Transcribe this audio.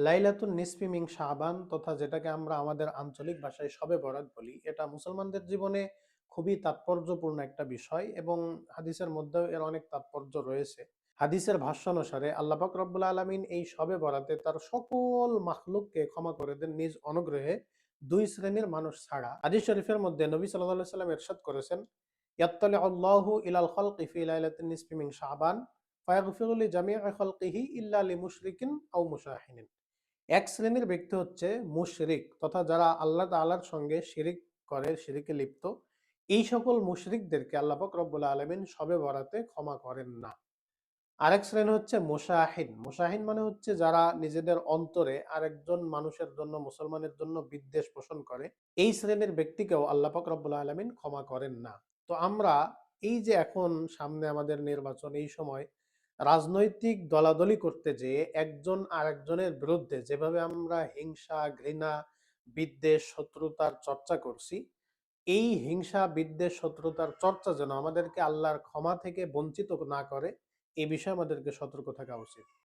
লাইলাতুন নিসফি মিন শাবান তথা যেটাকে আমরা আমাদের আঞ্চলিক ভাষায় শবে বরাত বলি, এটা মুসলমানদের জীবনে খুবই তাৎপর্যপূর্ণ একটা বিষয় এবং হাদিসের মধ্যেও এর অনেক তাৎপর্য রয়েছে। হাদিসের ভাষ্য অনুসারে আল্লাহ পাক রব্বুল আলামিন এই শবে বরাতে তার সকল মাখলুককে ক্ষমা করে দেন নিজ অনুগ্রহে, দুই শ্রেণীর মানুষ ছাড়া। হাদিস শরীফের মধ্যে নবী সাল্লাল্লাহু আলাইহি সাল্লাম ইরশাদ করেছেন, ইয়াত্তালিউল্লাহু ইলাল খালকি ফি লাইলাতিন নিসফি মিন শাবান ফায়াগফিরু লিজামিই খালকিহি ইল্লা লিমুশরিকিন আও মুশাহিনিন। এক শ্রেণীর ব্যক্তি হচ্ছে মুশরিক তথা যারা আল্লাহ তাআলার সঙ্গে শিরিক করে, শিরিকে লিপ্ত। এই সকল মুশরিকদেরকে আল্লাহ পাক রব্বুল আলামিন শবে বরাতে ক্ষমা করেন না। আরেক শ্রেণী হচ্ছে মুশাহিন। মুশাহিন মানে হচ্ছে যারা নিজেদের অন্তরে আরেকজন মানুষের জন্য, মুসলমানের জন্য বিদ্বেষ পোষণ করে। এই শ্রেণীর ব্যক্তিকেও আল্লাহ পাক রব্বুল আলামিন ক্ষমা করেন না। তো আমরা এই যে এখন সামনে আমাদের নির্বাচন, এই সময় রাজনৈতিক দলাদলি করতে যেয়ে একজন আরেকজনের বিরুদ্ধে যেভাবে আমরা হিংসা, ঘৃণা, বিদ্বেষ, শত্রুতার চর্চা করছি, এই হিংসা, বিদ্বেষ, শত্রুতার চর্চা যেন আমাদেরকে আল্লাহর ক্ষমা থেকে বঞ্চিত না করে, এ বিষয়ে আমাদেরকে সতর্ক থাকা উচিত।